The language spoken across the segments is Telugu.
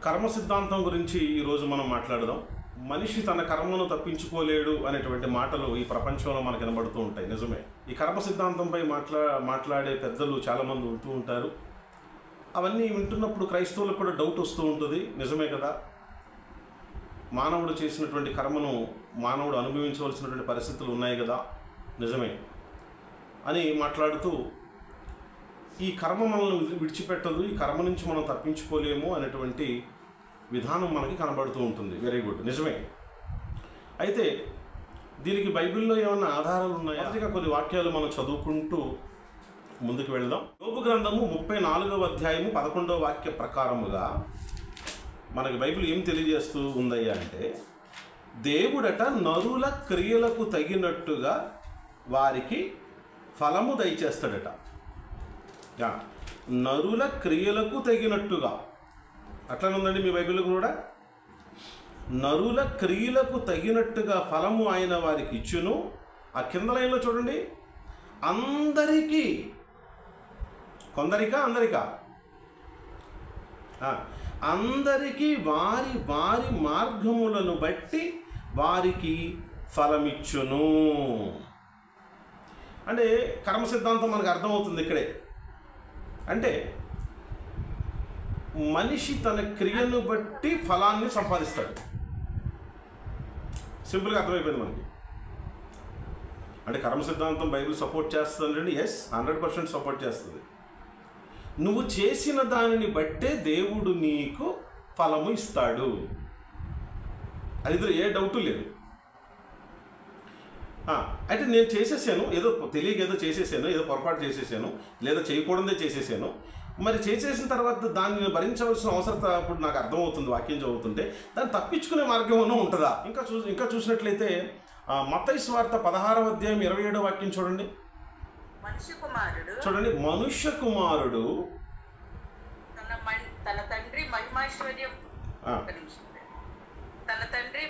కర్మ సిద్ధాంతం గురించి ఈరోజు మనం మాట్లాడదాం. మనిషి తన కర్మను తప్పించుకోలేడు అనేటువంటి మాటలు ఈ ప్రపంచంలో మనకు వినబడుతూ ఉంటాయి. నిజమే. ఈ కర్మ సిద్ధాంతంపై మాట్లాడే పెద్దలు చాలామంది ఉంటూ ఉంటారు. అవన్నీ వింటున్నప్పుడు క్రైస్తవులకు కూడా డౌట్ వస్తూ ఉంటుంది. నిజమే కదా, మానవుడు చేసినటువంటి కర్మను మానవుడు అనుభవించవలసినటువంటి పరిస్థితులు ఉన్నాయి కదా, నిజమే అని మాట్లాడుతూ ఈ కర్మ మనల్ని విడిచిపెట్టదు, ఈ కర్మ నుంచి మనం తప్పించుకోలేము అనేటువంటి విధానం మనకి కనబడుతూ ఉంటుంది. వెరీ గుడ్, నిజమే. అయితే దీనికి బైబిల్లో ఏమన్నా ఆధారాలు ఉన్నాయా? అందుకే కొన్ని వాక్యాలు మనం చదువుకుంటూ ముందుకు వెళ్దాం. యోబు గ్రంథము 34వ అధ్యాయము 11వ వాక్య ప్రకారముగా మనకి బైబిల్ ఏం తెలియజేస్తూ ఉందయ్యా అంటే, దేవుడట నరుల క్రియలకు తగినట్టుగా వారికి ఫలము దయచేస్తాడట. నరుల క్రియలకు తగినట్టుగా అట్లనే ఉందండి మీ బైబిల్ కూడా. నరుల క్రియలకు తగినట్టుగా ఫలము ఆయన వారికి ఇచ్చును. ఆ కింద లైన్లో చూడండి, అందరికీ, కొందరికా అందరికా, అందరికీ వారి వారి మార్గములను బట్టి వారికి ఫలమిచ్చును. అంటే కర్మ సిద్ధాంతం మనకు అర్థమవుతుంది ఇక్కడే. అంటే మనిషి తన క్రియను బట్టి ఫలాన్ని సంపాదిస్తాడు. సింపుల్గా అర్థమైపోయింది మనకి. అంటే కర్మ సిద్ధాంతం బైబిల్ సపోర్ట్ చేస్తుందండి. ఎస్, 100% సపోర్ట్ చేస్తుంది. నువ్వు చేసిన దానిని బట్టే దేవుడు నీకు ఫలము ఇస్తాడు. అది ఏ డౌటు లేదు. అయితే నేను చేసేసాను, ఏదో తెలియక ఏదో చేసేసాను, ఏదో పొరపాటు చేసేసాను, లేదా చేయకూడదే చేసేసాను. మరి చేసేసిన తర్వాత దాన్ని భరించవలసిన అవసరత ఇప్పుడు నాకు అర్థమవుతుంది వాక్యం చదువుతుంటే. దాన్ని తప్పించుకునే మార్గం ఏమన్నా ఉంటుందా? ఇంకా చూసినట్లయితే మత్తయి సువార్త 16వ అధ్యాయం 27వ వాక్యం చూడండి. చూడండి, మనుష్య కుమారుడు తన తండ్రి మహిమైశ్వర్యం తన తండ్రి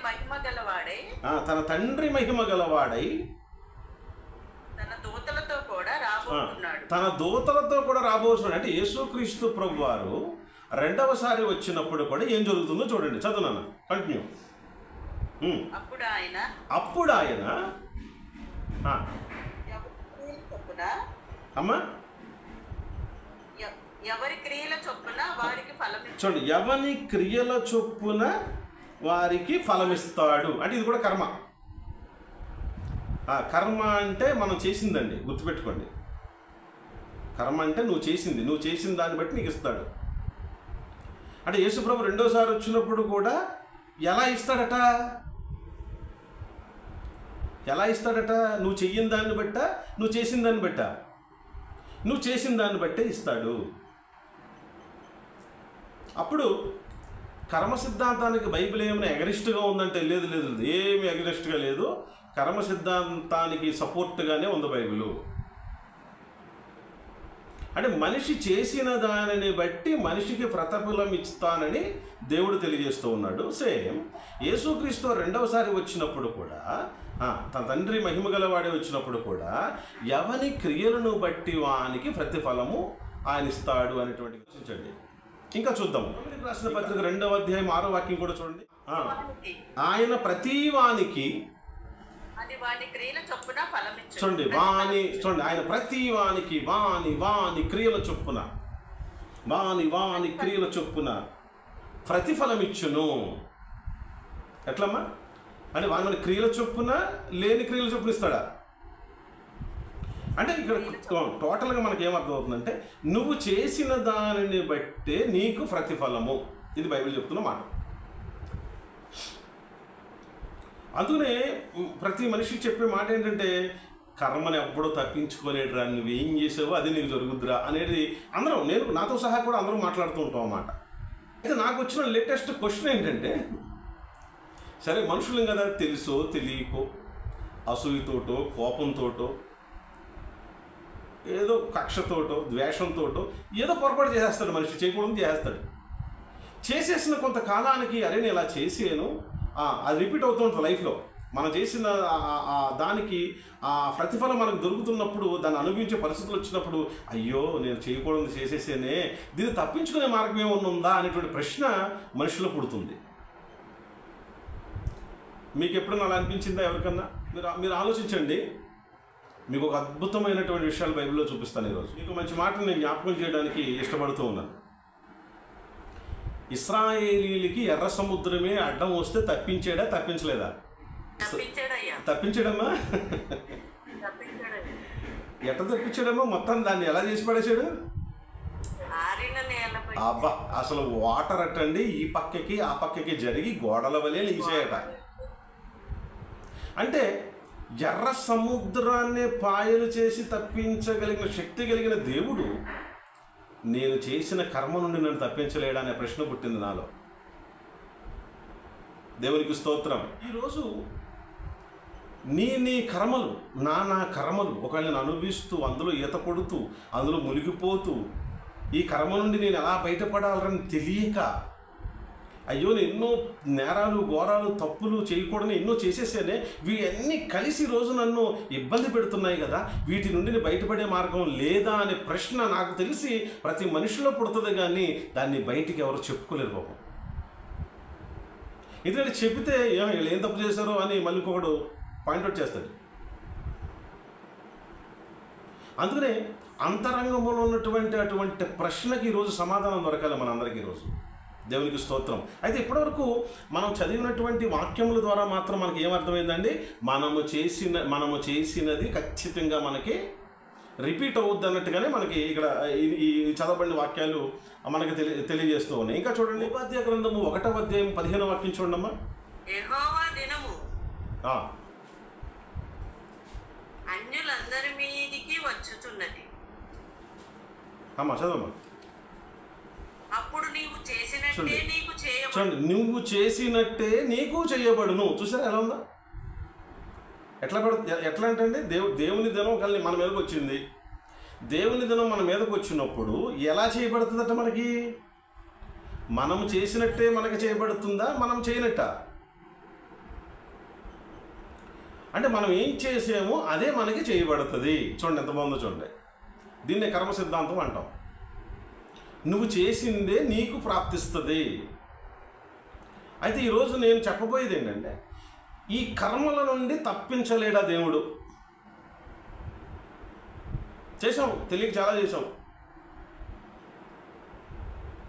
మహిమ గలవాడై తన దూతలతో కూడా రాబోతున్నాడు. అంటే యేసుక్రీస్తు ప్రభువారు రెండవసారి వచ్చినప్పుడు కూడా ఏం జరుగుతుందో చూడండి. చదువునా, కంటిన్యూ. అప్పుడు ఆయన అమ్మా ఎవరి క్రియల చొప్పున వారికి ఫలం, చూడండి, ఎవరి క్రియల చొప్పున వారికి ఫలమిస్తాడు. అంటే ఇది కూడా కర్మ. కర్మ అంటే మనం చేసిందండి, గుర్తుపెట్టుకోండి. కర్మ అంటే నువ్వు చేసిన దాన్ని బట్టి నీకు ఇస్తాడు. అంటే యేసుప్రభు రెండోసారి వచ్చినప్పుడు కూడా ఎలా ఇస్తాడట? నువ్వు చెయ్యని దాన్ని బట్ట, నువ్వు చేసిన దాన్ని బట్ట? నువ్వు చేసిన దాన్ని బట్టే ఇస్తాడు. అప్పుడు కర్మ సిద్ధాంతానికి బైబిల్ ఏమైనా ఎగరిస్ట్గా ఉందంటే లేదు, ఏమి ఎగరిస్ట్గా లేదు. కర్మ సిద్ధాంతానికి సపోర్ట్గానే ఉంది బైబిల్. అంటే మనిషి చేసిన దానిని బట్టి మనిషికి ప్రతిఫలం ఇస్తానని దేవుడు తెలియజేస్తూ ఉన్నాడు. సేమ్ యేసుక్రీస్తు రెండవసారి వచ్చినప్పుడు కూడా, తన తండ్రి మహిమ గలవాడే వచ్చినప్పుడు కూడా, ఎవని క్రియలను బట్టి వానికి ప్రతిఫలము ఆయన ఇస్తాడు అనేటువంటి ఆలోచించండి. ఇంకా చూద్దాం. రాసిన పత్రిక 2వ అధ్యాయం 6వ వాక్యం కూడా చూడండి. ఆయన ప్రతివానికి చూడండి, ఆయన ప్రతివానికి వాని క్రియల చొప్పున ప్రతిఫలం ఇచ్చును. ఎట్లమ్మా? అంటే వాని క్రియల చొప్పున, లేని క్రియల చొప్పున ఇస్తాడా? అంటే ఇక్కడ టోటల్గా మనకి ఏమర్థం అవుతుందంటే, నువ్వు చేసిన దానిని బట్టే నీకు ప్రతిఫలము. ఇది బైబిల్ చెప్తున్న మాట. అందుకనే ప్రతి మనిషికి చెప్పే మాట ఏంటంటే, కర్మని ఎప్పుడో తప్పించుకోలేడురా, నువ్వేం చేసావో అది నీకు జరుగుద్దురా అనేది అందరం, నాతో సహా కూడా అందరం మాట్లాడుతూ ఉంటాం అన్నమాట. అయితే నాకు వచ్చిన లేటెస్ట్ క్వశ్చన్ ఏంటంటే, సరే మనుషులం కదా, తెలుసో తెలియకో, అసూయతోటో కోపంతోటో, ఏదో కక్షతోటో ద్వేషంతోటో ఏదో పొరపాటు చేసేస్తాడు మనిషి, చేయకూడదు చేసేస్తాడు. చేసేసిన కొంతకాలానికి అరే నేను ఇలా చేసాను, అది రిపీట్ అవుతూ ఉంటుంది లైఫ్లో. మనం చేసిన దానికి ఆ ప్రతిఫలం మనకు దొరుకుతున్నప్పుడు, దాన్ని అనుభవించే పరిస్థితులు వచ్చినప్పుడు, అయ్యో నేను చేయకూడదు చేసేసేనే, దీన్ని తప్పించుకునే మార్గం ఏమన్నా ఉందా అనేటువంటి ప్రశ్న మనుషుల్లో పుడుతుంది. మీకు ఎప్పుడన్నా అలా అనిపించిందా ఎవరికన్నా? మీరు ఆలోచించండి. మీకు ఒక అద్భుతమైనటువంటి విషయాలు బైబిల్లో చూపిస్తాను ఈరోజు. మీకు మంచి మాటను నేను జ్ఞాపకం చేయడానికి ఇష్టపడుతూ ఉన్నాను. ఇశ్రాయేలీలకి ఎర్ర సముద్రమే అడ్డం వస్తే తప్పించాడా, తప్పించలేదా? తప్పించాడమ్మా. ఎట్ట తప్పించాడమ్మా? మొత్తం దాన్ని ఎలా చేసి పడేశాడు? అబ్బా, అసలు వాటర్ అట్టండి ఈ పక్కకి ఆ పక్కకి జరిగి గోడల వలె లేచాయట. అంటే ఎర్ర సముద్రాన్ని పాయలు చేసి తప్పించగలిగిన శక్తి కలిగిన దేవుడు నేను చేసిన కర్మ నుండి నన్ను తప్పించలేడా అనే ప్రశ్న పుట్టింది నాలో. దేవునికి స్తోత్రం. ఈరోజు నీ కర్మలు, నా కర్మలు ఒకవేళ నేను అనుభవిస్తూ, అందులో ఈత కొడుతూ, అందులో మునిగిపోతూ, ఈ కర్మ నుండి నేను ఎలా బయటపడాలని తెలియక, అయ్యో నేను ఎన్నో నేరాలు, ఘోరాలు, తప్పులు చేయకూడని ఎన్నో చేసేసానే, వీటన్నీ కలిసి రోజు నన్ను ఇబ్బంది పెడుతున్నాయి కదా, వీటి నుండి నేను బయటపడే మార్గం లేదా అనే ప్రశ్న నాకు తెలిసి ప్రతి మనిషిలో పుడుతుంది, కానీ దాన్ని బయటికి ఎవరు చెప్పుకోలేరు పాపం. ఎందుకంటే చెబితే వీళ్ళు ఏం తప్పు చేశారో అని మళ్ళీ ఇంకొకడు పాయింట్అవుట్ చేస్తాడు. అందుకనే అంతరంగంలో ఉన్నటువంటి అటువంటి ప్రశ్నకి ఈరోజు సమాధానం దొరకాలి మనందరికీ ఈరోజు. దేవునికి స్తోత్రం. అయితే ఇప్పటివరకు మనం చదివినటువంటి వాక్యముల ద్వారా మాత్రం మనకి ఏమర్థమైందండి? మనము చేసినది ఖచ్చితంగా మనకి రిపీట్ అవుద్ది అన్నట్టుగానే మనకి ఇక్కడ ఈ చదవబడిన వాక్యాలు మనకి తెలియజేస్తూ ఉన్నాయి. ఇంకా చూడండి, ఉపాధ్యాయ గ్రంథము 1వ అధ్యాయం 15వ వాక్యం చూడండమ్మా. యెహోవా దినము అన్యులందరి మీదికి వచ్చుచున్నది. అమ్మా చదవమ్మా. అప్పుడు నీవు చేసినట్టే నీకు చేయబడును. చూడండి, నువ్వు చేసినట్టే నీకు చేయబడును. చూసారా ఎలా ఉందా? ఎట్లా అంటే దేవుని దినం కలిసి మన మీదకి వచ్చింది. దేవుని దినం మన మీదకి వచ్చినప్పుడు ఎలా చేయబడుతుందట? మనకి మనం చేసినట్టే మనకి చేయబడుతుందా, మనం చేయనట్టా? అంటే మనం ఏం చేసామో అదే మనకి చేయబడుతుంది. చూడండి ఎంత బాగుందో చూడండి. దీన్నే కర్మ సిద్ధాంతం అంటాం. నువ్వు చేసిందే నీకు ప్రాప్తిస్తుంది. అయితే ఈరోజు నేను చెప్పబోయేది ఏంటంటే, ఈ కర్మల నుండి తప్పించలేడా దేవుడు? చేసాం, తెలియక చాలా చేసాం.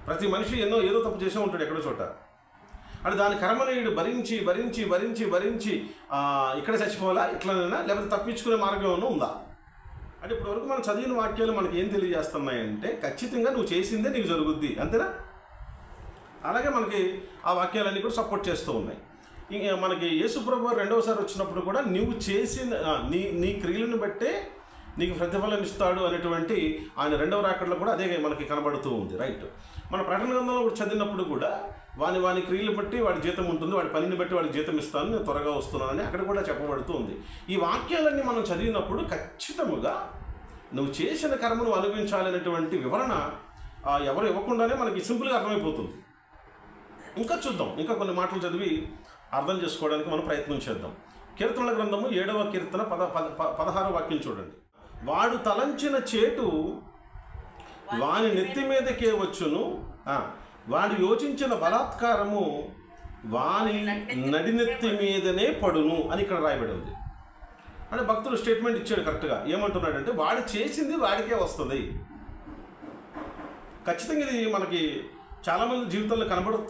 ప్రతి మనిషి ఏదో తప్పు చేసే ఉంటాడు ఎక్కడో చోట. అంటే దాని కర్మని భరించి భరించి భరించి భరించి ఇక్కడ చచ్చిపోవాలా, ఇట్లనైనా, లేకపోతే తప్పించుకునే మార్గం ఏమైనా ఉందా? అంటే ఇప్పటివరకు మనం చదివిన వాక్యాలు మనకి ఏం తెలియజేస్తున్నాయంటే, ఖచ్చితంగా నువ్వు చేసిందే నీకు జరుగుద్ది, అంతేనా? అలాగే మనకి ఆ వాక్యాలన్నీ కూడా సపోర్ట్ చేస్తూ ఉన్నాయి. ఇంకా మనకి యేసుప్రభు రెండవసారి వచ్చినప్పుడు కూడా నువ్వు చేసిన నీ క్రియలను బట్టే నీకు ప్రతిఫలం ఇస్తాడు అనేటువంటి ఆయన రెండవ రాకడలో కూడా అదే మనకి కనబడుతూ ఉంది. రైట్. మన ప్రకటన గ్రంథంలో కూడా చదివినప్పుడు కూడా వాని క్రియలు బట్టి వాడి జీతం ఉంటుంది, వాడి పనిని బట్టి వాడికి జీతం ఇస్తాను, నేను త్వరగా వస్తున్నానని అక్కడ కూడా చెప్పబడుతూ ఉంది. ఈ వాక్యాలన్నీ మనం చదివినప్పుడు ఖచ్చితంగా నువ్వు చేసిన కర్మను అనుభవించాలనేటువంటి వివరణ ఎవరు ఇవ్వకుండానే మనకి సింపుల్గా అర్థమైపోతుంది. ఇంకా చూద్దాం, ఇంకా కొన్ని మాటలు చదివి అర్థం చేసుకోవడానికి మనం ప్రయత్నం చేద్దాం. కీర్తనల గ్రంథము 7వ కీర్తన 16వ వాక్యం చూడండి. వాడు తలంచిన చేటు వాని నెత్తి మీదకే వచ్చును, వాడు యోచించిన బలాత్కారము వాని నడినెత్తి మీదనే పడును అని ఇక్కడ రాయబడి ఉంది. అంటే భక్తుడు స్టేట్మెంట్ ఇచ్చాడు కరెక్ట్గా. ఏమంటున్నాడంటే, వాడు చేసింది వాడికే వస్తుంది. ఖచ్చితంగా ఇది మనకి చాలామంది జీవితంలో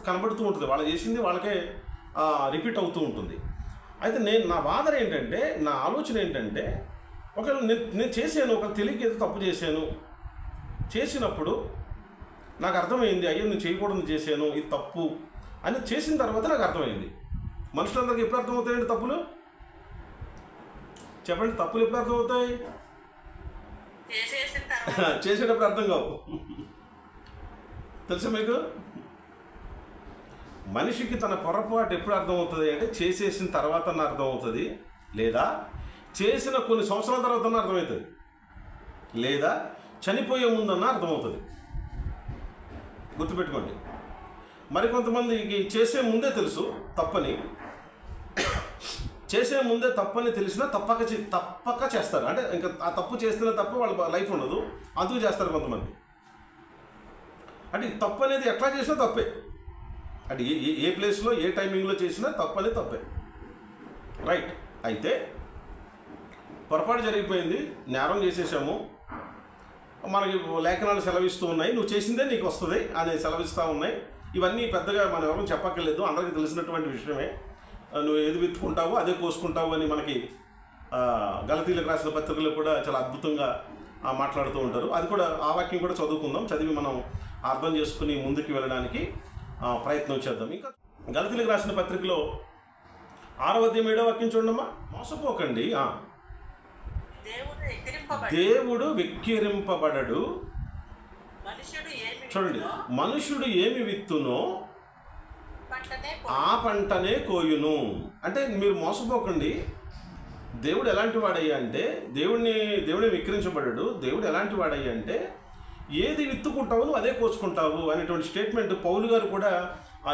కనబడుతూ ఉంటుంది. వాళ్ళు చేసింది వాళ్ళకే రిపీట్ అవుతూ ఉంటుంది. అయితే నా వాదన ఏంటంటే, నా ఆలోచన ఏంటంటే, ఒకవేళ నేను చేశాను, ఒక తెలియక ఏదో తప్పు చేసినప్పుడు నాకు అర్థమైంది, అయ్యో నేను చేయకూడదు చేశాను, ఇది తప్పు అని చేసిన తర్వాత నాకు అర్థమైంది. మనుషులందరికీ ఎప్పుడు అర్థమవుతాయండి తప్పులు? చెప్పండి, తప్పులు ఎప్పుడు అర్థమవుతాయి? చేసేటప్పుడు అర్థం కావు. తెలుసా మీకు? మనిషికి తన పొరపాటు ఎప్పుడు అర్థమవుతుంది అంటే, చేసేసిన తర్వాత అర్థమవుతుంది, లేదా చేసిన కొన్ని సంవత్సరాల తర్వాత అర్థమవుతుంది, లేదా చనిపోయే ముందన్నా అర్థమవుతుంది. గుర్తుపెట్టుకోండి. మరికొంతమందికి చేసే ముందే తెలుసు తప్పని, చేసే ముందే తప్పని తెలిసినా తప్పక చేస్తారు. అంటే ఇంకా ఆ తప్పు చేస్తేనే తప్ప వాళ్ళ లైఫ్ ఉండదు, అందుకు చేస్తారు కొంతమంది. అంటే తప్పు అనేది ఎట్లా చేసినా తప్పే. అంటే ఏ ప్లేస్లో ఏ టైమింగ్లో చేసినా తప్పు అనేది తప్పే. రైట్. అయితే పొరపాటు జరిగిపోయింది, నేరం చేసేసాము, మనకి లేఖనాలు సెలవిస్తూ ఉన్నాయి, నువ్వు చేసిందే నీకు వస్తుంది అని సెలవిస్తూ ఉన్నాయి. ఇవన్నీ పెద్దగా మనం ఎవరు చెప్పక్కర్లేదు, అందరికీ తెలిసినటువంటి విషయమే. నువ్వు ఏది విత్తుకుంటావో అదే కోసుకుంటావు అని మనకి గలతీలకు రాసిన పత్రికలు కూడా చాలా అద్భుతంగా మాట్లాడుతూ ఉంటారు. అది కూడా ఆ వాక్యం కూడా చదువుకుందాం, చదివి మనం అర్థం చేసుకుని ముందుకు వెళ్ళడానికి ప్రయత్నం చేద్దాం. ఇంకా గలతీలకు రాసిన పత్రికలో 6వ అధ్యాయం 7వ వాక్యం చూడమ్మా. మోసపోకండి, దేవుడు వెక్కిరింపబడడు. చూడండి, మనుషుడు ఏమి విత్తునో ఆ పంటనే కోయును. అంటే మీరు మోసపోకండి. దేవుడు ఎలాంటి వాడయ్యా అంటే, దేవుడే విక్రించబడ్డాడు. దేవుడు ఎలాంటి వాడయ్యా అంటే, ఏది విత్తుకుంటావు నువ్వు అదే కోసుకుంటావు అనేటువంటి స్టేట్మెంట్ పౌలు గారు కూడా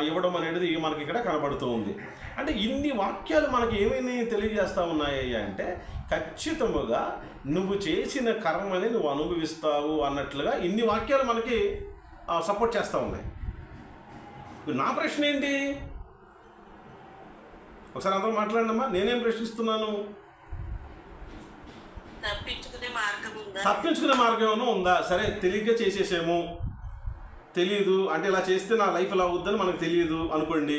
ఇవ్వడం అనేది మనకి ఇక్కడ కనబడుతూ ఉంది. అంటే ఇన్ని వాక్యాలు మనకి ఏమేమి తెలియజేస్తూ ఉన్నాయ్యా అంటే, ఖచ్చితముగా నువ్వు చేసిన కర్మని నువ్వు అనుభవిస్తావు అన్నట్లుగా ఇన్ని వాక్యాలు మనకి సపోర్ట్ చేస్తూ ఉన్నాయి. నా ప్రశ్న ఏంటి? ఒకసారి అందరూ మాట్లాడండమ్మా. నేనేం ప్రశ్నిస్తున్నాను? తప్పించుకునే మార్గం ఏమైనా ఉందా? సరే, తెలియక చేసేసాము, తెలియదు అంటే ఇలా చేస్తే నా లైఫ్ ఎలా అవుద్దని మనకు తెలియదు అనుకోండి.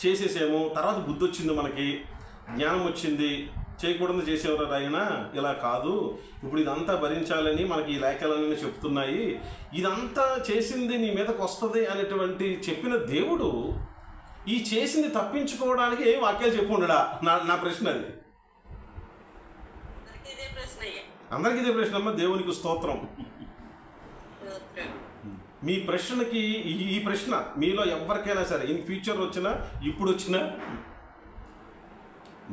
చేసేసాము, తర్వాత బుద్ధి వచ్చింది, మనకి జ్ఞానం వచ్చింది, చేయకూడదు చేసేవారు అయినా ఇలా కాదు, ఇప్పుడు ఇదంతా భరించాలని మనకి ఈ లేఖలన్నీ చెప్తున్నాయి, ఇదంతా చేసింది నీ మీదకి వస్తుంది అనేటువంటి చెప్పిన దేవుడు ఈ చేసింది తప్పించుకోవడానికి ఏం వాక్యాలు చెప్పు ఉండడా? నా ప్రశ్న అది. అందరికీ ఇదే ప్రశ్న అమ్మ. దేవునికి స్తోత్రం. మీ ప్రశ్నకి ఈ ప్రశ్న మీలో ఎవరికైనా సరే ఇన్ ఫ్యూచర్ వచ్చినా ఇప్పుడు వచ్చినా,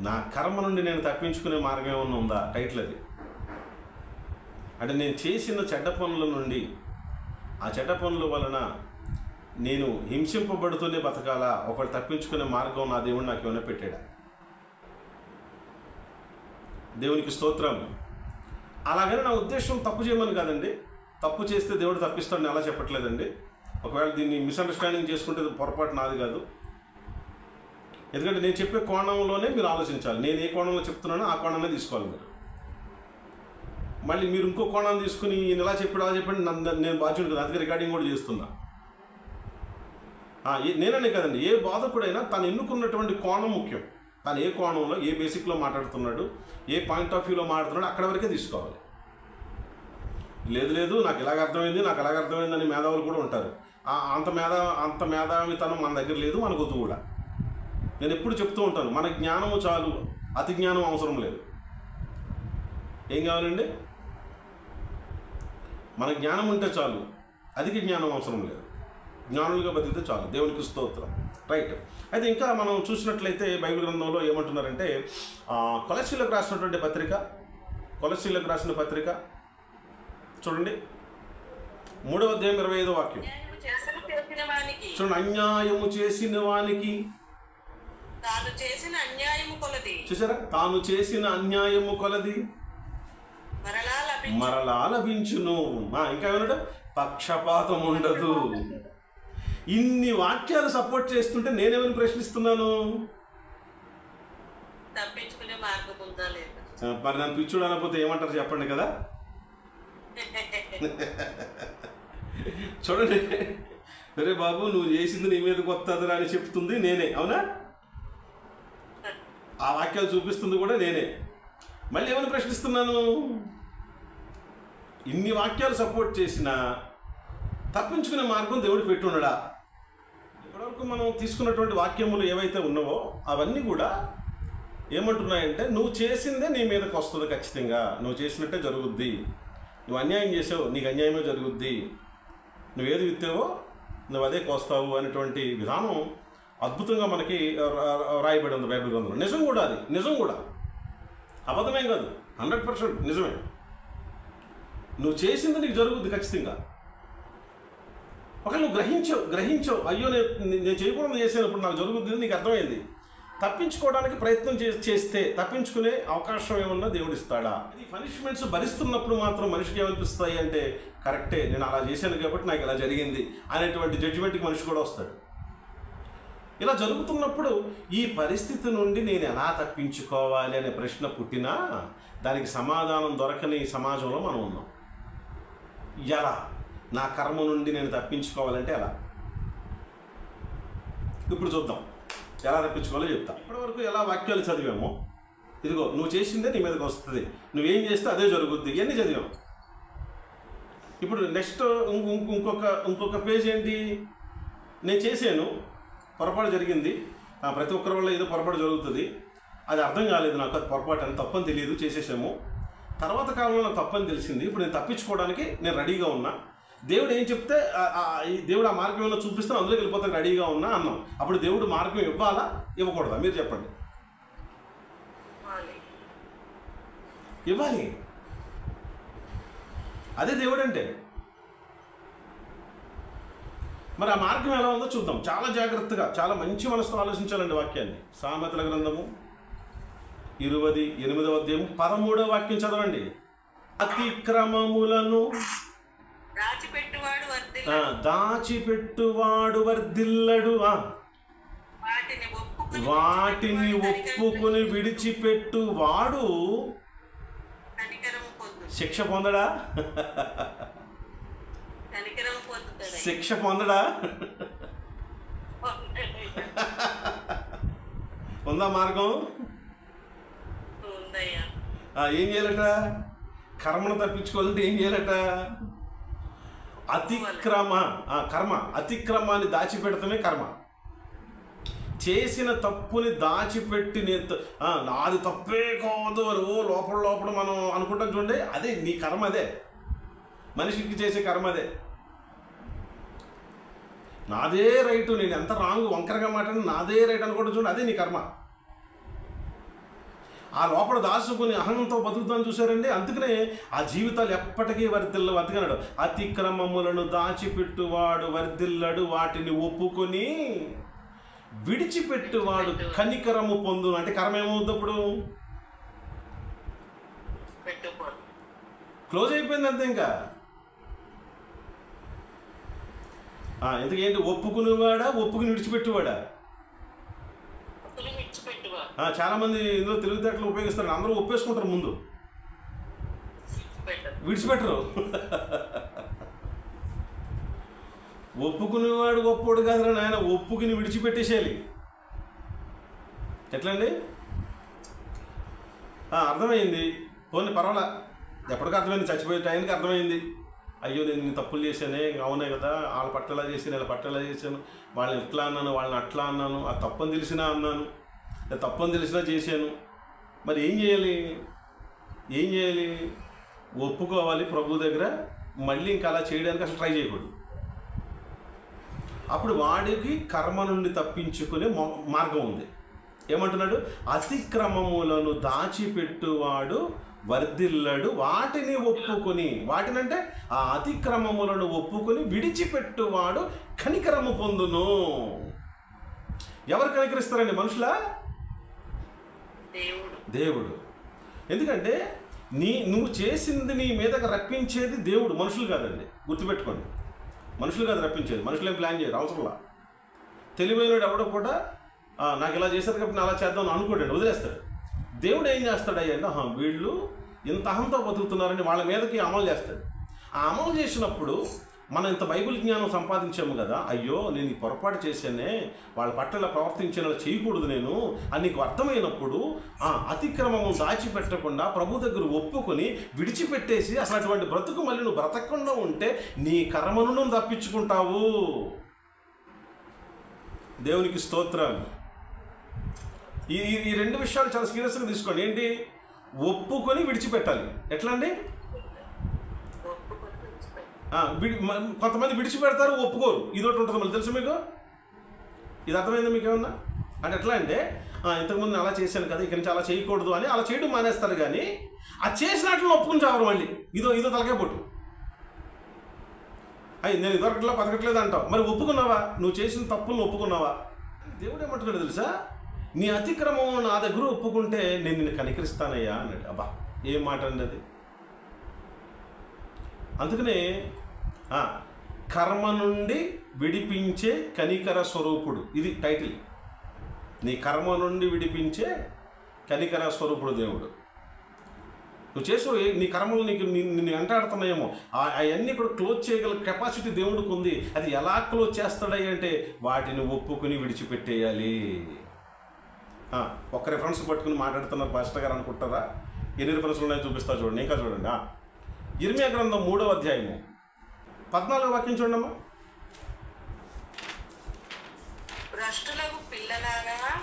నా కర్మ నుండి నేను తప్పించుకునే మార్గం ఏమన్నా ఉందా? టైటిల్ అది. అంటే నేను చేసిన చెడ్డ పనుల నుండి, ఆ చెడ్డ పనుల వలన నేను హింసింపబడుతూనే బతకాలా? ఒకటి తప్పించుకునే మార్గం నా దేవుడు నాకు ఏమైనా పెట్టాడా? దేవునికి స్తోత్రం. అలాగని నా ఉద్దేశం తప్పు చేయమని కాదండి. తప్పు చేస్తే దేవుడు తప్పిస్తాడని అలా చెప్పట్లేదండి. ఒకవేళ దీన్ని మిస్అండర్స్టాండింగ్ చేసుకుంటే పొరపాటు నాది కాదు. ఎందుకంటే నేను చెప్పే కోణంలోనే మీరు ఆలోచించాలి. నేను ఏ కోణంలో చెప్తున్నానో ఆ కోణాన్ని తీసుకోవాలి మీరు. మళ్ళీ మీరు ఇంకో కోణాన్ని తీసుకుని ఈయన ఎలా చెప్పాడు అలా చెప్పండి, నేను బాధ్యుడు కదా, అందుకే రికార్డింగ్ కూడా చేస్తున్నా. నేననే కదండి, ఏ బాధకుడైనా తను ఎన్నుకున్నటువంటి కోణం ముఖ్యం. తను ఏ కోణంలో ఏ బేసిక్లో మాట్లాడుతున్నాడు, ఏ పాయింట్ ఆఫ్ వ్యూలో మాట్లాడుతున్నాడు అక్కడ వరకే తీసుకోవాలి. లేదు నాకు ఇలాగ అర్థమైందని మేధావులు కూడా ఉంటారు. అంత మేధావితనం మన దగ్గర లేదు, మనకొద్దు కూడా. నేను ఎప్పుడు చెప్తూ ఉంటాను, మన జ్ఞానము చాలు, అతి జ్ఞానం అవసరం లేదు. ఏం కావాలండి? మన జ్ఞానం ఉంటే చాలు, అధిక జ్ఞానం అవసరం లేదు. జ్ఞానులుగా బతికితే చాలు. దేవునికి స్తోత్రం. రైట్. అయితే ఇంకా మనం చూసినట్లయితే బైబిల్ గ్రంథంలో ఏమంటున్నారంటే, కొలస్సీలకు రాసినటువంటి పత్రిక, కొలస్సీలకు రాసిన పత్రిక చూడండి, 3వ అధ్యాయం 25వ వాక్యం చూడండి. అన్యాయము చేసిన వానికి చూసారా, తాను చేసిన అన్యాయము కొలది మరలా లభించును. ఇంకా ఏమన్నాడు? పక్షపాతం ఉండదు. ఇన్ని వాక్యాలు సపోర్ట్ చేస్తుంటే నేనేమని ప్రశ్నిస్తున్నాను? మరి నన్ను పిచ్చుడు అనకపోతే ఏమంటారు చెప్పండి కదా. చూడండి, అరే బాబు నువ్వు చేసింది నీ మీదకి వస్తుందిరా అని చెప్తుంది నేనే, అవునా? ఆ వాక్యాలు చూపిస్తుంది కూడా నేనే. మళ్ళీ ఏమని ప్రశ్నిస్తున్నాను? ఇన్ని వాక్యాలు సపోర్ట్ చేసినా తప్పించుకునే మార్గం దేవుడు పెట్టున్నాడా? ఇప్పటివరకు మనం తీసుకున్నటువంటి వాక్యములు ఏవైతే ఉన్నావో అవన్నీ కూడా ఏమంటున్నాయంటే, నువ్వు చేసిందే నీ మీదకి వస్తుంది, ఖచ్చితంగా నువ్వు చేసినట్టే జరుగుద్ది. నువ్వు అన్యాయం చేసావు, నీకు అన్యాయమే జరుగుద్ది. నువ్వేది విత్తావో నువ్వు అదే కోస్తావు అనేటువంటి విధానం అద్భుతంగా మనకి రాయబడి ఉంది బైబిల్ గ్రంథంలో. నిజం కూడా, అది నిజం కూడా, అబద్ధమేం కాదు, 100% నిజమే. నువ్వు చేసింది నీకు జరుగుద్ది ఖచ్చితంగా. ఒకవేళ నువ్వు గ్రహించావు, అయ్యో నేను చేయకూడదు చేసాను, ఇప్పుడు నాకు జరుగుద్ది, నీకు అర్థమైంది. తప్పించుకోవడానికి ప్రయత్నం చేస్తే తప్పించుకునే అవకాశం ఏమన్నా దేవుడు ఇస్తాడా? ఈ పనిష్మెంట్స్ భరిస్తున్నప్పుడు మాత్రం మనిషికి ఏమనిపిస్తాయి అంటే, కరెక్టే, నేను అలా చేశాను కాబట్టి నాకు ఇలా జరిగింది అనేటువంటి జడ్జిమెంట్కి మనిషి కూడా వస్తాడు. ఇలా జరుగుతున్నప్పుడు ఈ పరిస్థితి నుండి నేను ఎలా తప్పించుకోవాలి అనే ప్రశ్న పుట్టినా దానికి సమాధానం దొరకని సమాజంలో మనం ఉన్నాం. ఎలా? నా కర్మ నుండి నేను తప్పించుకోవాలంటే ఎలా? ఇప్పుడు చూద్దాం ఎలా తప్పించుకోవాలో చెప్తా. ఇప్పటివరకు ఎలా వాక్యాలు చదివామో, ఇదిగో నువ్వు చేసిందే నీ మీదకి వస్తుంది, నువ్వేం చేస్తే అదే జరుగుద్ది, ఇవన్నీ చదివాం. ఇప్పుడు నెక్స్ట్ ఇంకొక పేజ్ ఏంటి? నేను చేశాను, పొరపాటు జరిగింది, ప్రతి ఒక్కరి వల్ల ఏదో పొరపాటు జరుగుతుంది, అది అర్థం కాలేదు నాకు, అది పొరపాటు అని తప్పని తెలియదు, చేసేసాము. తర్వాత కాలంలో నాకు తప్పని తెలిసింది, ఇప్పుడు నేను తప్పించుకోవడానికి నేను రెడీగా ఉన్నా. దేవుడు ఏం చెప్తే దేవుడు ఆ మార్గం ఏమైనా చూపిస్తే అందులోకి వెళ్ళిపోతానికి రెడీగా ఉన్నా అన్నాం. అప్పుడు దేవుడు మార్గం ఇవ్వాలా ఇవ్వకూడదా? మీరు చెప్పండి. ఇవ్వాలి. అదే దేవుడు అంటే. మరి ఆ మార్గం ఎలా ఉందో చూద్దాం. చాలా జాగ్రత్తగా, చాలా మంచి మనసుతో ఆలోచించాలండి వాక్యాన్ని. సామెతల గ్రంథము 28వ అధ్యాయం 13వ వాక్యం చదవండి. అతిక్రమములను దాచిపెట్టువాడు వర్ధిల్లడు, వాటిని ఒప్పుకొని విడిచిపెట్టువాడు శిక్ష పొందడా? శిక్ష పొందడా? ఉందా మార్గం? ఏం చేయాలట? కర్మను తప్పించుకోవాలంటే ఏం చేయాలట? కర్మ అతిక్రమాన్ని దాచిపెడతామే కర్మ. చేసిన తప్పుని దాచిపెట్టి నాది తప్పే కాదు అని లోపల మనం అనుకుంటాం చూడండి, అదే నీ కర్మ. అదే మనిషికి చేసే కర్మ. అదే నాదే రైటు, నేను ఎంత రాంగ్ వంకరగా మాట్లాడి నాదే రైట్ అనుకుంటా చూడండి, అదే నీ కర్మ. ఆ లోపల దాచుకుని అహంతో బతుకుతాను చూసారండి. అందుకనే ఆ జీవితాలు ఎప్పటికీ వర్ధిల్లవు. అందుకన్నాడు, అతిక్రమములను దాచిపెట్టువాడు వర్ధిల్లడు, వాటిని ఒప్పుకొని విడిచిపెట్టువాడు కనికరము పొందును. అంటే కర్మ ఏమవుతుంది? అప్పుడు క్లోజ్ అయిపోయింది అంతే. ఇంకా ఎందుకేంటి? ఒప్పుకునేవాడా, ఒప్పుకుని విడిచిపెట్టువాడా? చాలా మంది ఇందులో తెలివితేటలు ఉపయోగిస్తారు. అందరూ ఒప్పేసుకుంటారు, ముందు విడిచిపెట్టరు. ఒప్పుకునేవాడు గొప్పోడు కాదురా నాయన, ఒప్పుకుని విడిచిపెట్టేసేయాలి. ఎట్లండి? అర్థమైంది, పోనీ పర్వాలా, ఎప్పటికీ అర్థమైంది, చచ్చిపోయే టైంకి అర్థమైంది. అయ్యో నేను ఇన్ని తప్పులు చేశానే, అవునే కదా, వాళ్ళ పట్టలా చేశాను, ఇలా పట్టలా చేశాను, వాళ్ళని ఇట్లా అన్నాను, వాళ్ళని అట్లా అన్నాను, ఆ తప్పని తెలిసినా అన్నాను, తప్పని తెలిసినా చేశాను. మరి ఏం చేయాలి? ఒప్పుకోవాలి ప్రభు దగ్గర. మళ్ళీ ఇంకా అలా చేయడానికి అసలు ట్రై చేయకూడదు. అప్పుడు వాడికి కర్మ నుండి తప్పించుకునే మార్గం ఉంది. ఏమంటున్నాడు? అతిక్రమములను దాచిపెట్టువాడు వర్ధిల్లడు, వాటిని ఒప్పుకొని, వాటినంటే ఆ అతిక్రమములను ఒప్పుకొని విడిచిపెట్టువాడు కనికరము పొందును. ఎవరు కనికరిస్తారండి? మనుషులా? దేవుడు. ఎందుకంటే నువ్వు చేసింది నీ మీదకి రప్పించేది దేవుడు, మనుషులు కాదండి. గుర్తుపెట్టుకోండి, మనుషులు కాదు రప్పించేది. మనుషులు ఏం ప్లాన్ చేయరు, అవసరంలా. తెలివైనడు ఎవడో కూడా నాకు ఇలా చేశారు కాబట్టి నేను అలా చేద్దాం అనుకోడండి, వదిలేస్తాడు. దేవుడు ఏం చేస్తాడయ్యంటే, వీళ్ళు ఇంత అహంతో బతుకుతున్నారని వాళ్ళ మీదకి అమలు చేస్తాడు. ఆ అమలు చేసినప్పుడు మనం ఇంత బైబిల్ జ్ఞానం సంపాదించాము కదా, అయ్యో నేను ఈ పొరపాటు చేశానే, వాళ్ళ పట్ల ప్రవర్తించిన చేయకూడదు నేను అని నీకు అర్థమైనప్పుడు అతిక్రమము దాచిపెట్టకుండా ప్రభు దగ్గర ఒప్పుకొని విడిచిపెట్టేసి అసలు అటువంటి బ్రతుకు మళ్ళీ నువ్వు బ్రతకకుండా ఉంటే నీ కర్మను నువ్వు తప్పించుకుంటావు. దేవునికి స్తోత్రం. ఈ రెండు విషయాలు చాలా సీరియస్గా తీసుకోండి. ఏంటి? ఒప్పుకొని విడిచిపెట్టాలి. ఎట్లా అండి? కొంతమంది విడిచిపెడతారు, ఒప్పుకోరు. ఇదొకటి ఉంటుంది మళ్ళీ, తెలుసు మీకు? ఇది అర్థమైందా మీకు ఏమన్నా? అంటే ఎట్లా అంటే, ఇంతకుముందు అలా చేశాను కదా, ఇక్కడి నుంచి అలా చేయకూడదు అని అలా చేయడం మానేస్తారు. కానీ ఆ చేసినట్లు ఒప్పుకుని చావరు మళ్ళీ. ఇదో తలకాయ పొట్టు. నేను ఇదొకట్లా బతకట్లేదు అంటావు. మరి ఒప్పుకున్నావా? నువ్వు చేసిన తప్పులను ఒప్పుకున్నావా? దేవుడు ఏమంటున్నాడు తెలుసా? నీ అతిక్రమం నా దగ్గర ఒప్పుకుంటే నేను నిన్ను కనికరిస్తానయ్యా అన్నాడు. అబ్బా ఏం మాట అండి అది. అందుకనే కర్మ నుండి విడిపించే కనికర స్వరూపుడు, ఇది టైటిల్. నీ కర్మ నుండి విడిపించే కనికర స్వరూపుడు దేవుడు. నువ్వు చేసే నీ కర్మలు నిన్ను వెంటాడుతున్నాయేమో, అవన్నీ కూడా క్లోజ్ చేయగల కెపాసిటీ దేవుడికి ఉంది. అది ఎలా క్లోజ్ చేస్తాడయ్యి అంటే వాటిని ఒప్పుకుని విడిచిపెట్టేయాలి. ఒక్క రిఫరెన్స్ పట్టుకుని మాట్లాడుతున్నారు పాస్టర్ గారు అనుకుంటారా? ఎన్ని రిఫరెన్స్లు ఉన్నాయో చూపిస్తా చూడండి. ఇంకా చూడండి. ఇర్మియా గ్రంథం 3వ అధ్యాయము 14వ వాక్యం చూడండి అమ్మా.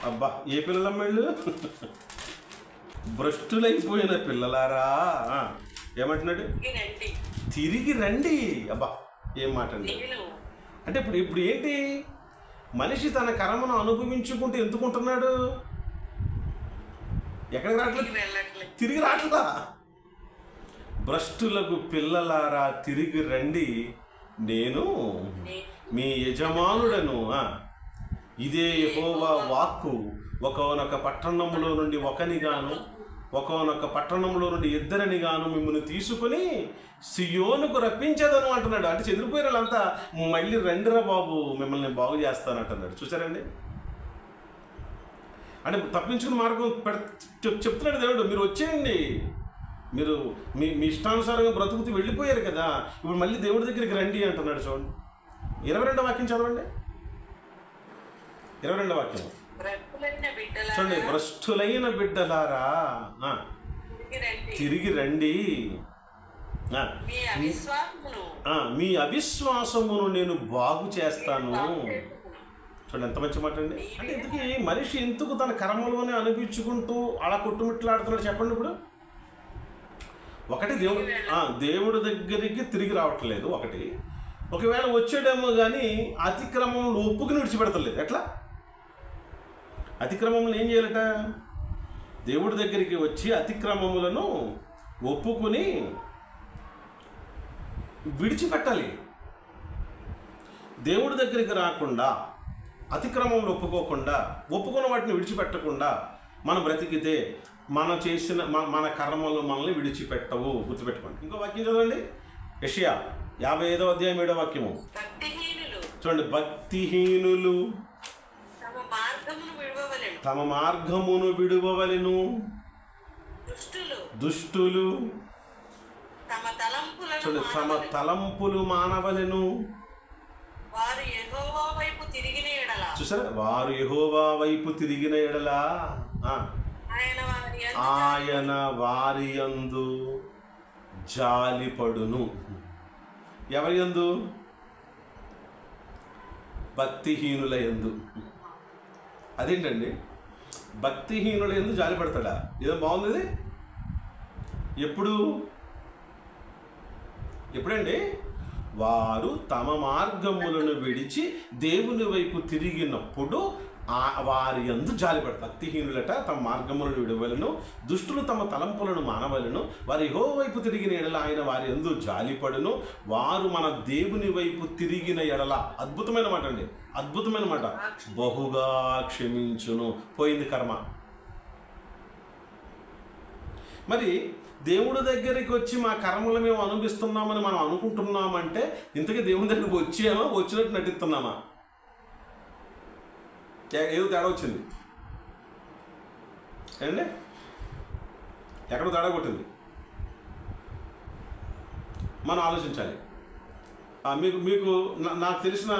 అబ్బా ఏ పిల్లలమ్మ వీళ్ళు? భ్రష్టులైపోయిన పిల్లలారా. ఏమంటున్నాడు? తిరిగి రండి. అబ్బా ఏం మాట అండి. అంటే ఇప్పుడు ఏంటి, మనిషి తన కర్మను అనుభవించుకుంటూ ఎందుకుంటున్నాడు? ఎక్కడికి రావట్లేదు, తిరిగి రావట్లా. భ్రష్టులకు పిల్లలారా తిరిగి రండి, నేను మీ యజమానుడను. ఇదే యెహోవా వాక్కు. ఒకనొక పట్టణంలో నుండి ఒకనిగాను, ఒకనొక పట్టణంలో నుండి ఇద్దరినిగాను మిమ్మల్ని తీసుకుని సియోనుకు రప్పించేదను అంటున్నాడు. అంటే చెదిరిపోయిన వాళ్ళంతా మళ్ళీ రండిరా బాబు, మిమ్మల్ని బాగు చేస్తానంటున్నాడు. చూసారండి? అంటే తప్పించుకుని మార్గం చెప్తున్నాడు దేవుడు. మీరు వచ్చేయండి, మీరు మీ ఇష్టానుసారంగా బ్రతుకుతూ వెళ్ళిపోయారు కదా, ఇప్పుడు మళ్ళీ దేవుడి దగ్గరికి రండి అంటున్నాడు. చూడండి 22వ వాక్యం చదవండి. 22వ వాక్యం చూడండి. భ్రష్టులైన బిడ్డలారా తిరిగి రండి, మీ అవిశ్వాసమును నేను బాగు చేస్తాను. చూడండి ఎంత మంచి మాట అండి. అంటే ఇంతకీ మనిషి ఎందుకు తన కర్మలోనే అనిపించుకుంటూ అలా కొట్టుమిట్లాడుతున్నాడు చెప్పండి. ఇప్పుడు ఒకటి దేవుడి దగ్గరికి తిరిగి రావట్లేదు. ఒకటి ఒకవేళ వచ్చేడేమో కానీ అతిక్రమంలో ఒప్పుకుని విడిచిపెడతలేదు. ఎట్లా అతిక్రమములను ఏం చేయాలట? దేవుడి దగ్గరికి వచ్చి అతిక్రమములను ఒప్పుకుని విడిచిపెట్టాలి. దేవుడి దగ్గరికి రాకుండా, అతిక్రమములు ఒప్పుకున్న వాటిని విడిచిపెట్టకుండా మనం బ్రతికితే మన కర్మలు మనల్ని విడిచిపెట్టవు. గుర్తుపెట్టుకోండి. ఇంకో వాక్యం చదవండి. యెషయా 55వ అధ్యాయం 7వ వాక్యము చూడండి. భక్తిహీనులు తమ మార్గమును విడువవలెను, దుష్టులు చూడండి తమ తలంపులు మానవలెను. చూసారా? వారు యెహోవా వైపు తిరిగిన ఎడల ఆయన వారి యందు జాలిపడును. ఎవరి యందు? భక్తిహీనుల యందు. అదేంటండి, భక్తిహీనుల యందు జాలిపడతాడా? ఏదో బాగుంది. ఎప్పుడండి? వారు తమ మార్గములను విడిచి దేవుని వైపు తిరిగినప్పుడు వారి యందు జాలిపడతారు. భక్తిహీనులట తమ మార్గములను విడవలను, దుష్టులు తమ తలంపులను మానవలను. వారి యెహోవా వైపు తిరిగిన ఎడల ఆయన వారి యందు జాలిపడును. వారు మన దేవుని వైపు తిరిగిన ఎడల, అద్భుతమైన మాట అండి, అద్భుతమైన మాట, బహుగా క్షమించును. పోయింది కర్మ. మరి దేవుడి దగ్గరికి వచ్చి మా కర్మలు మేము అనుభవిస్తున్నామని మనం అనుకుంటున్నామంటే ఇంతకీ దేవుని దగ్గరికి వచ్చామా, వచ్చినట్టు నటిస్తున్నామా? ఏదో తేడా వచ్చింది ఏండి, ఎక్కడో తేడా కొట్టింది. మనం ఆలోచించాలి. మీకు నాకు తెలిసిన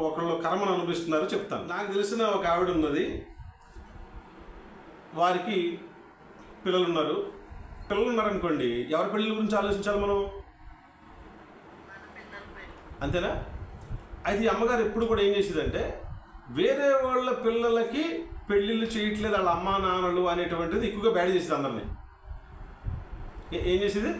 ఒకళ్ళు కర్మను అనుభవిస్తున్నారు చెప్తాను. నాకు తెలిసిన ఒక ఆవిడ ఉన్నది, వారికి పిల్లలు ఉన్నారనుకోండి. ఎవరి పెళ్ళిళ్ళ గురించి ఆలోచించాలి మనం, అంతేనా? అయితే ఈ అమ్మగారు ఎప్పుడు కూడా ఏం చేసేదంటే, వేరే వాళ్ళ పిల్లలకి పెళ్ళిళ్ళు చేయట్లేదు వాళ్ళ అమ్మా నాన్నలు అనేటువంటిది ఎక్కువగా బ్యాడ్ చేసేది అందరినీ. ఏం చేసేది?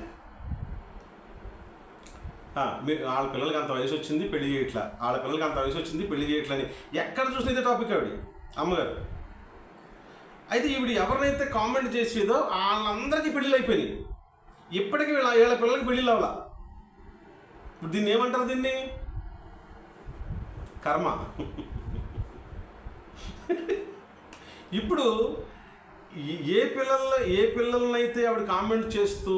వాళ్ళ పిల్లలకి అంత వయసు వచ్చింది పెళ్లి చేయట్లా, వాళ్ళ పిల్లలకి అంత వయసు వచ్చింది పెళ్లి చేయట్లని ఎక్కడ చూసిన ఇదే టాపిక్ ఆవిడ అమ్మగారు. అయితే ఈవిడ ఎవరినైతే కామెంట్ చేసేదో వాళ్ళందరికీ పెళ్ళిళ్ళు అయిపోయినాయి. ఇప్పటికీ వీళ్ళ పిల్లలకి పెళ్ళిళ్ళు అవ్వాల. ఇప్పుడు దీన్ని ఏమంటారు? దీన్ని కర్మ. ఇప్పుడు ఏ పిల్లలనైతే ఆవిడ కామెంట్ చేస్తూ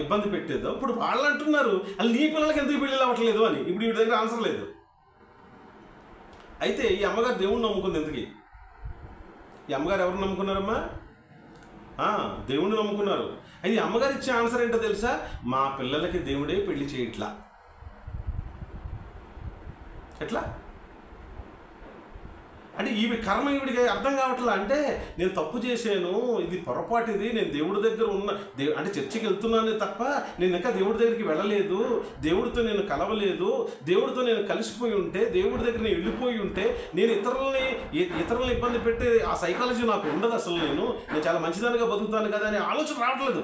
ఇబ్బంది పెట్టేదో ఇప్పుడు వాళ్ళు అంటున్నారు అసలు నీ పిల్లలకి ఎందుకు పెళ్ళిళ్ళు అవ్వట్లేదు అని. ఇప్పుడు వీడి దగ్గర ఆన్సర్ లేదు. అయితే ఈ అమ్మగారు దేవుణ్ణి నమ్ముకుంది. ఎందుకు ఈ అమ్మగారు ఎవరు నమ్ముకున్నారమ్మా? దేవుణ్ణి నమ్ముకున్నారు. అయితే ఈ అమ్మగారు ఇచ్చే ఆన్సర్ ఏంటో తెలుసా? మా పిల్లలకి దేవుడే పెళ్లి చేయట్లా. ఎట్లా అంటే ఈవి కర్మ ఈవిడికి అర్థం కావట్లా. అంటే నేను తప్పు చేశాను, ఇది పొరపాటు, ఇది నేను దేవుడి దగ్గర ఉన్న అంటే చర్చికి వెళ్తున్నానే తప్ప నేను ఇంకా దేవుడి దగ్గరికి వెళ్ళలేదు, దేవుడితో నేను కలవలేదు, దేవుడితో నేను కలిసిపోయి ఉంటే, దేవుడి దగ్గర నేను వెళ్ళిపోయి ఉంటే నేను ఇతరులని ఇబ్బంది పెట్టే ఆ సైకాలజీ నాకు ఉండదు. అసలు నేను చాలా మంచిదానిగా బతుకుతాను కదా అనే ఆలోచన రావట్లేదు.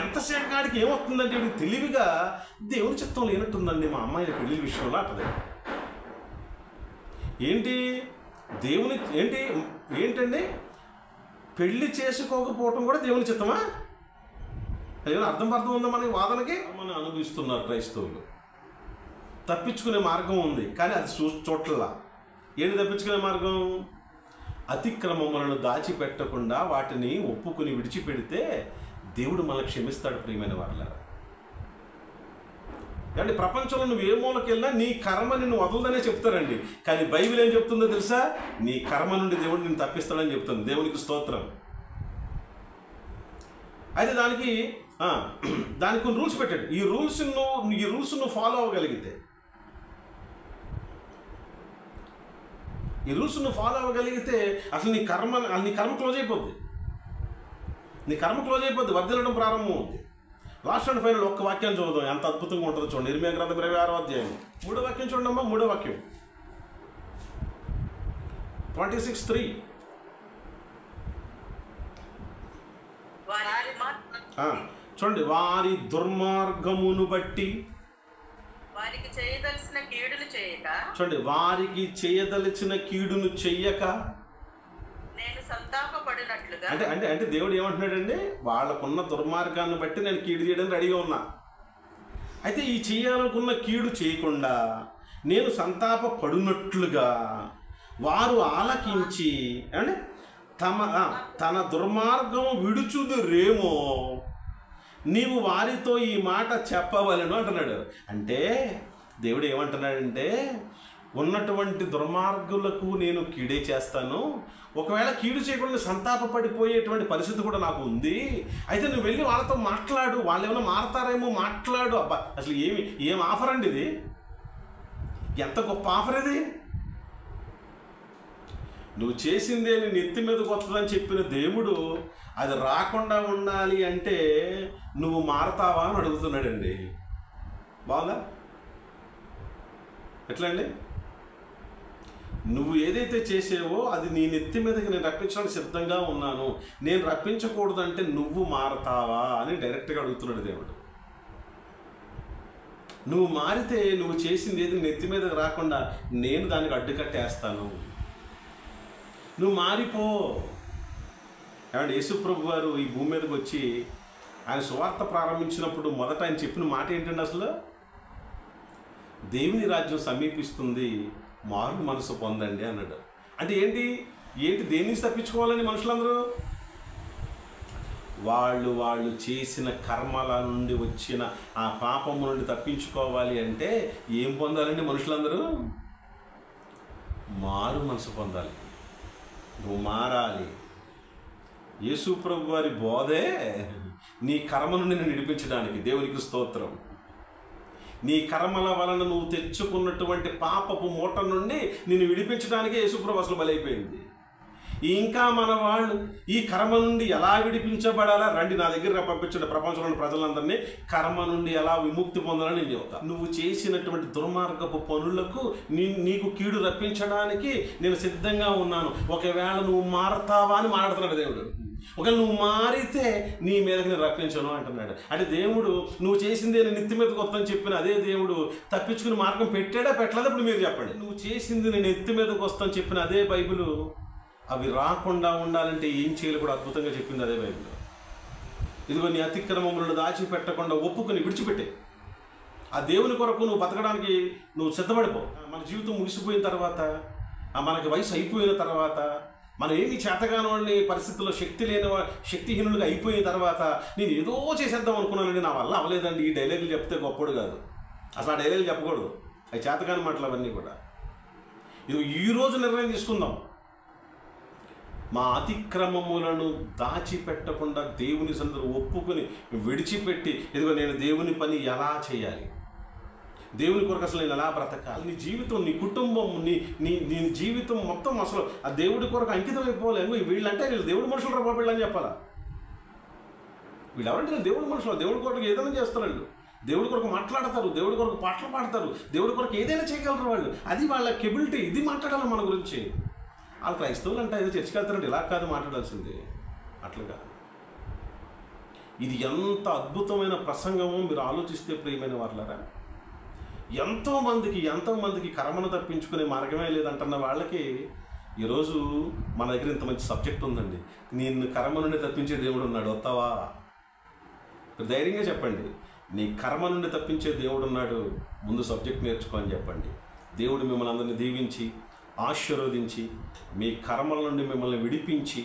ఎంతసేపు కాడికి ఏమవుతుందంటే వీడికి తెలివిగా దేవుడి చిత్తం లేనట్టుందండి మా అమ్మాయి పెళ్లి విషయంలో అంటది. ఏంటి దేవుని ఏంటండి పెళ్లి చేసుకోకపోవటం కూడా దేవుని చిత్తమా? ఏమైనా అర్థం ఉందా మనకి వాదనకి? మనం అనుభవిస్తున్నారు క్రైస్తవులు. తప్పించుకునే మార్గం ఉంది కానీ అది చూడట్లా. ఏంటి తప్పించుకునే మార్గం? అతిక్రమములను దాచిపెట్టకుండా వాటిని ఒప్పుకుని విడిచిపెడితే దేవుడు మనల్ని క్షమిస్తాడు. ప్రియమైన వాళ్ళారా, అంటే ప్రపంచంలో నువ్వు ఏ మూలకెళ్ళినా నీ కర్మ నిన్ను వదలదనే చెప్తారండి. కానీ బైబిల్ ఏం చెప్తుందో తెలుసా? నీ కర్మ నుండి దేవుడు నిన్ను తప్పిస్తాడని చెప్తుంది. దేవునికి స్తోత్రం. అయితే దానికి కొన్ని రూల్స్ పెట్టాడు. ఈ రూల్స్ నువ్వు ఫాలో అవ్వగలిగితే, అసలు నీ కర్మ క్లోజ్ అయిపోద్ది. వర్ధిల్లడం ప్రారంభం అవుతుంది. లాస్ట్ అండ్ ఫైనల్ ఒక్క వాక్యం చదువుదాం, ఎంత అద్భుతంగా ఉంటుందో చూడండి. ఇర్మియా గ్రంథం 26వ అధ్యాయం 3వ వాక్యం చూడండి అమ్మా. 3వ వాక్యం 26:3. చూడండి. వారి దుర్మార్గమును బట్టి వారికి చేయదలసిన కీడును చేయక, చూడండి, వారికి చేయదలిచిన కీడును చెయ్యక నేను సంతాపపడినట్లుగా. అంటే దేవుడు ఏమంటున్నాడండి? వాళ్ళకున్న దుర్మార్గాన్ని బట్టి నేను కీడు చేయడానికి రెడీగా ఉన్నా. అయితే ఈ చేయాలనుకున్న కీడు చేయకుండా నేను సంతాపపడినట్లుగా వారు ఆలకించి అంటే తన దుర్మార్గం విడుచుదురేమో నీవు వారితో ఈ మాట చెప్పవలను అంటున్నాడు. అంటే దేవుడు ఏమంటున్నాడంటే ఉన్నటువంటి దుర్మార్గులకు నేను కీడే చేస్తాను. ఒకవేళ కీడు చేయకుండా సంతాపపడిపోయేటువంటి పరిస్థితి కూడా నాకు ఉంది. అయితే నువ్వు వెళ్ళి వాళ్ళతో మాట్లాడు, వాళ్ళు ఏమైనా మారతారేమో మాట్లాడు. అబ్బా, అసలు ఏం ఆఫర్ అండి ఇది! ఎంత గొప్ప ఆఫర్ ఇది! నువ్వు చేసిందే నీ నెత్తి మీదకి వస్తుందని చెప్పిన దేవుడు అది రాకుండా ఉండాలి అంటే నువ్వు మారతావా అని అడుగుతున్నాడండి. బాగుందా? ఎట్లా అండి? నువ్వు ఏదైతే చేసేవో అది నీ నెత్తి మీదకి నేను రప్పించడానికి సిద్ధంగా ఉన్నాను, నేను రప్పించకూడదంటే నువ్వు మారతావా అని డైరెక్ట్గా అడుగుతున్నాడు దేవుడు. నువ్వు మారితే నువ్వు చేసింది ఏది నెత్తి మీదకి రాకుండా నేను దానికి అడ్డుకట్టేస్తాను. నువ్వు మారిపో. ఏమంటే యేసుప్రభు వారు ఈ భూమి మీదకి వచ్చి ఆయన సువార్త ప్రారంభించినప్పుడు మొదట ఆయన చెప్పిన మాట ఏంటంటే, అసలు దేవుని రాజ్యం సమీపిస్తుంది, మారు మనసు పొందండి అన్నాడు. అంటే ఏంటి దేని నుంచి తప్పించుకోవాలని మనుషులందరూ? వాళ్ళు చేసిన కర్మల నుండి వచ్చిన ఆ పాపము నుండి తప్పించుకోవాలి అంటే ఏం పొందాలండి మనుషులందరూ? మారు మనసు పొందాలి. నువ్వు మారాలి. యేసు ప్రభు వారి బోధే నీ కర్మ నుండి నేను విడిపించడానికి. దేవునికి స్తోత్రం. నీ కర్మల వలన నువ్వు తెచ్చుకున్నటువంటి పాపపు మూట నుండి నిన్ను విడిపించడానికే యేసుప్రభు అసలు బలైపోయింది. ఇంకా మన వాళ్ళు ఈ కర్మ నుండి ఎలా విడిపించబడాలా రండి నా దగ్గర పంపించండి ప్రపంచంలోని ప్రజలందరినీ కర్మ నుండి ఎలా విముక్తి పొందాలని నేను చెప్తాను. నువ్వు చేసినటువంటి దుర్మార్గపు పనులకు నీకు కీడు రప్పించడానికి నేను సిద్ధంగా ఉన్నాను. ఒకవేళ నువ్వు మారతావా అని మాట్లాడుతున్నాడు దేవుడు. ఒకవేళ నువ్వు మారితే నీ మీదకి నేను రప్పించను అంటున్నాడు. అంటే దేవుడు నువ్వు చేసిందే నేను నెత్తి మీదకి వస్తాను చెప్పిన అదే దేవుడు తప్పించుకుని మార్గం పెట్టాడా పెట్టలేదా? ఇప్పుడు మీరు చెప్పండి. నువ్వు చేసింది నేను నెత్తి మీదకి వస్తాను చెప్పిన అదే బైబిల్ అవి రాకుండా ఉండాలంటే ఏం చేయాలి కూడా అద్భుతంగా చెప్పింది అదే బైబిల్. ఇదిగో నీ అతిక్రమములను దాచిపెట్టకుండా ఒప్పుకొని విడిచిపెట్టే. ఆ దేవుని కొరకు నువ్వు బతకడానికి నువ్వు సిద్ధపడిపో. మన జీవితం ముగిసిపోయిన తర్వాత, మనకి వయసు అయిపోయిన తర్వాత మనం ఏమి చేతగాని పరిస్థితుల్లో శక్తిహీనులుగా అయిపోయిన తర్వాత నేను ఏదో చేసేద్దాం అనుకున్నానండి, నా వల్ల అవ్వలేదండి, ఈ డైలాగులు చెప్తే గొప్పడు కాదు. అసలు ఆ డైలాగులు చెప్పకూడదు, అవి చేతగాని మాటలు అవన్నీ కూడా. ఇది ఈరోజు నిర్ణయం తీసుకుందాం. మా అతిక్రమములను దాచిపెట్టకుండా దేవుని సన్నిధిలో ఒప్పుకొని విడిచిపెట్టి, ఇదిగో నేను దేవుని పని ఎలా చేయాలి, దేవుని కొరకు అసలు నేను ఎలా బ్రతకాలి, నీ జీవితం, నీ కుటుంబం, నీ జీవితం మొత్తం అసలు ఆ దేవుడి కొరకు అంకితం అయిపోవాలి. వీళ్ళంటే వీళ్ళు దేవుడి మనుషులు రా బాబు అని చెప్పాలా? వీళ్ళు ఎవరంటే వీళ్ళు దేవుడి మనుషులు, దేవుడి కొరకు ఏదైనా చేస్తారు వాళ్ళు, దేవుడి కొరకు మాట్లాడతారు, దేవుడి కొరకు పాటలు పాడతారు, దేవుడి కొరకు ఏదైనా చేయగలరు వాళ్ళు. అది వాళ్ళ కెబిలిటీ. ఇది మాట్లాడాలి మన గురించి. వాళ్ళు క్రైస్తవులు అంటే ఏదో చర్చికి వెళ్తారంటే ఇలా కాదు మాట్లాడాల్సింది, అట్లుగా. ఇది ఎంత అద్భుతమైన ప్రసంగమో మీరు ఆలోచిస్తే ప్రియమైన వాళ్ళరా. ఎంతోమందికి కర్మను తప్పించుకునే మార్గమే లేదంటున్న వాళ్ళకి ఈరోజు మన దగ్గర ఇంత మంచి సబ్జెక్ట్ ఉందండి. నిన్ను కర్మ నుండి తప్పించే దేవుడు ఉన్నాడు, వస్తావా? ధైర్యంగా చెప్పండి, నీ కర్మ నుండి తప్పించే దేవుడు ఉన్నాడు, ముందు సబ్జెక్ట్ నేర్చుకో అని చెప్పండి. దేవుడు మిమ్మల్ని అందరినీ దీవించి ఆశీర్వదించి మీ కర్మల నుండి మిమ్మల్ని విడిపించి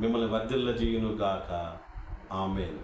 మిమ్మల్ని వర్ధిల్లజేయునుగాక. ఆమేన్.